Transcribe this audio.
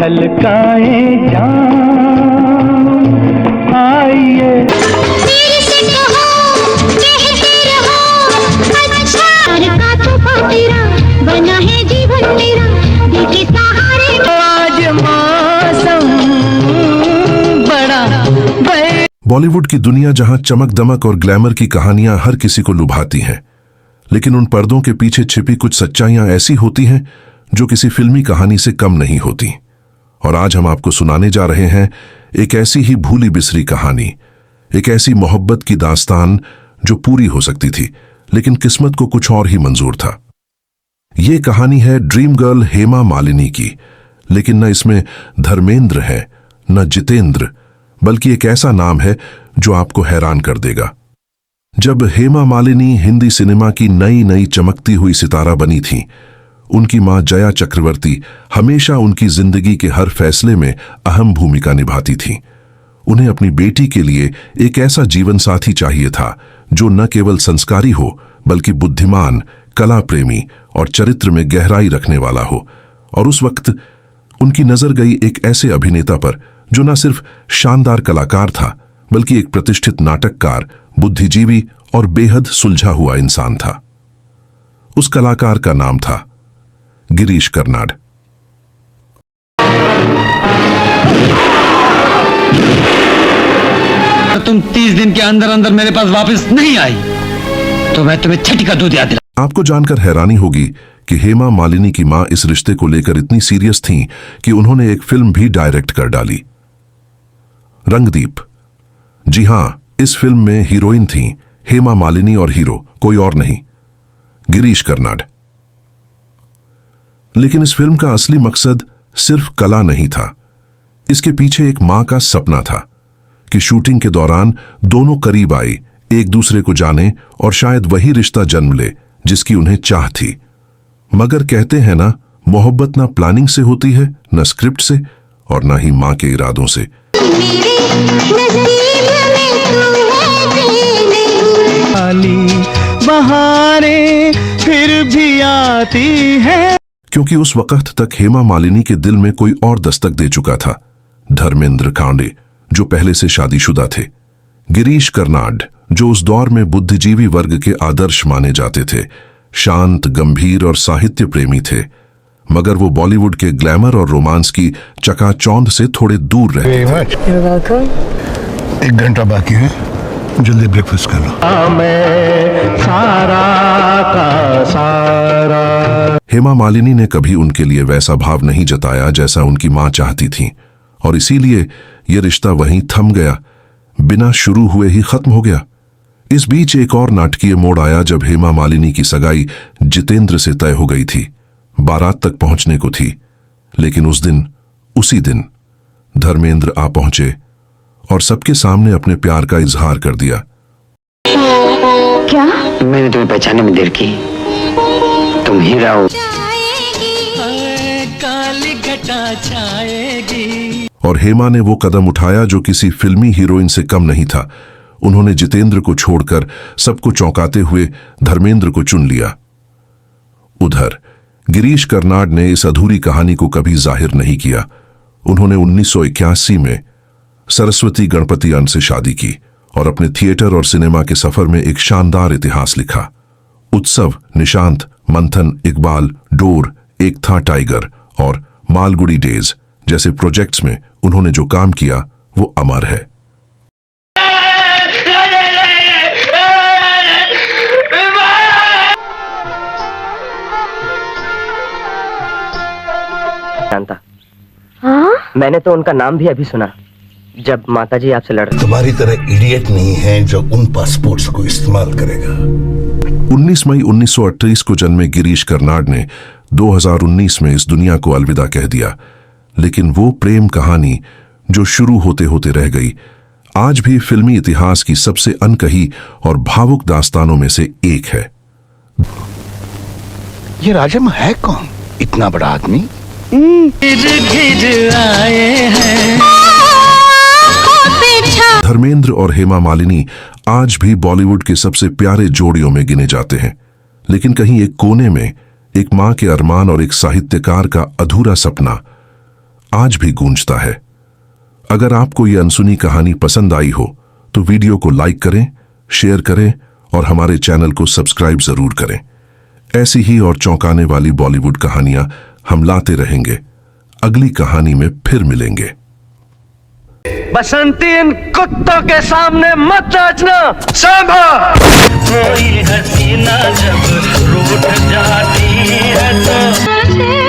छलकाए जान आइए। तेरे से कहो कहते रहो अच्छा का तोहफा तेरा बना है जीवन मेरा दिल के सहारे। आज मौसम बड़ा बॉलीवुड की दुनिया जहां चमक दमक और ग्लैमर की कहानियां हर किसी को लुभाती हैं, लेकिन उन पर्दों के पीछे छिपी कुछ सच्चाइयां ऐसी होती हैं जो किसी फिल्मी कहानी से कम नहीं होती। और आज हम आपको सुनाने जा रहे हैं एक ऐसी ही भूली बिसरी कहानी, एक ऐसी मोहब्बत की दास्तान जो पूरी हो सकती थी, लेकिन किस्मत को कुछ और ही मंजूर था। ये कहानी है ड्रीम गर्ल हेमा मालिनी की, लेकिन न इसमें धर्मेंद्र है न जितेंद्र, बल्कि एक ऐसा नाम है जो आपको हैरान कर देगा। जब हेमा मालिनी हिंदी सिनेमा की नई नई चमकती हुई सितारा बनी थी, उनकी मां जया चक्रवर्ती हमेशा उनकी जिंदगी के हर फैसले में अहम भूमिका निभाती थी। उन्हें अपनी बेटी के लिए एक ऐसा जीवन साथी चाहिए था जो न केवल संस्कारी हो, बल्कि बुद्धिमान, कला प्रेमी और चरित्र में गहराई रखने वाला हो। और उस वक्त उनकी नजर गई एक ऐसे अभिनेता पर जो न सिर्फ शानदार कलाकार था, बल्कि एक प्रतिष्ठित नाटककार, बुद्धिजीवी और बेहद सुलझा हुआ इंसान था। उस कलाकार का नाम था गिरीश कर्नाड। तुम 30 दिन के अंदर अंदर मेरे पास वापस नहीं आई तो मैं तुम्हें छठी का दूध याद दिला। आपको जानकर हैरानी होगी कि हेमा मालिनी की मां इस रिश्ते को लेकर इतनी सीरियस थीं कि उन्होंने एक फिल्म भी डायरेक्ट कर डाली, रंगदीप। जी हां, इस फिल्म में हीरोइन थीं हेमा मालिनी और हीरो कोई और नहीं, गिरीश कर्नाड। लेकिन इस फिल्म का असली मकसद सिर्फ कला नहीं था। इसके पीछे एक मां का सपना था कि शूटिंग के दौरान दोनों करीब आए, एक दूसरे को जाने और शायद वही रिश्ता जन्म ले जिसकी उन्हें चाह थी। मगर कहते हैं ना, मोहब्बत ना प्लानिंग से होती है, न स्क्रिप्ट से और ना ही मां के इरादों से। बहारें फिर भी आती है। क्योंकि उस वक्त तक हेमा मालिनी के दिल में कोई और दस्तक दे चुका था, धर्मेंद्र कांडे, जो पहले से शादीशुदा थे, गिरीश कर्नाड, जो उस दौर में बुद्धिजीवी वर्ग के आदर्श माने जाते थे, शांत, गंभीर और साहित्य प्रेमी थे। मगर वो बॉलीवुड के ग्लैमर और रोमांस की चकाचौंध से थोड़े दूर रहते थे। 1 घंटा बाकी है, जल्दी ब्रेकफास्ट कर लो। मैं सारा का सारा। हेमा मालिनी ने कभी उनके लिए वैसा भाव नहीं जताया जैसा उनकी मां चाहती थी, और इसीलिए यह रिश्ता वहीं थम गया, बिना शुरू हुए ही खत्म हो गया। इस बीच एक और नाटकीय मोड़ आया जब हेमा मालिनी की सगाई जितेंद्र से तय हो गई थी, बारात तक पहुंचने को थी। लेकिन उसी दिन धर्मेंद्र आ पहुंचे और सबके सामने अपने प्यार का इजहार कर दिया। क्या? मैंने तुम्हें पहचानने में देर की, तुम ही रहो। काली घटा छाएगी। और हेमा ने वो कदम उठाया जो किसी फिल्मी हीरोइन से कम नहीं था। उन्होंने जितेंद्र को छोड़कर सबको चौंकाते हुए धर्मेंद्र को चुन लिया। उधर गिरीश कर्नाड ने इस अधूरी कहानी को कभी जाहिर नहीं किया। उन्होंने 1981 में सरस्वती गणपतियान से शादी की और अपने थिएटर और सिनेमा के सफर में एक शानदार इतिहास लिखा। उत्सव, निशांत, मंथन, इकबाल, डोर, एक था टाइगर और मालगुड़ी डेज जैसे प्रोजेक्ट्स में उन्होंने जो काम किया वो अमर है। जानता। हाँ? मैंने तो उनका नाम भी अभी सुना जब माताजी आपसे लड़ रही। तुम्हारी तरह इडियट नहीं है जो उन पासपोर्ट्स को इस्तेमाल करेगा। 19 मई 1938 को जन्मे गिरीश कर्नाड ने 2019 में इस दुनिया को अलविदा कह दिया। लेकिन वो प्रेम कहानी जो शुरू होते होते रह गई, आज भी फिल्मी इतिहास की सबसे अनकही और भावुक दास्तानों में से एक है। ये राजम है कौन? इतना बड़ा आदमी? घिर आए हैं। धर्मेंद्र और हेमा मालिनी आज भी बॉलीवुड के सबसे प्यारे जोड़ियों में गिने जाते हैं। लेकिन कहीं एक कोने में एक मां के अरमान और एक साहित्यकार का अधूरा सपना आज भी गूंजता है। अगर आपको ये अनसुनी कहानी पसंद आई हो तो वीडियो को लाइक करें, शेयर करें और हमारे चैनल को सब्सक्राइब जरूर करें। ऐसी ही और चौंकाने वाली बॉलीवुड कहानियां हम लाते रहेंगे। अगली कहानी में फिर मिलेंगे। बसंती, इन कुत्तों के सामने मत नाचना। सांभा कोई हसीना जब रूठ जाती है तो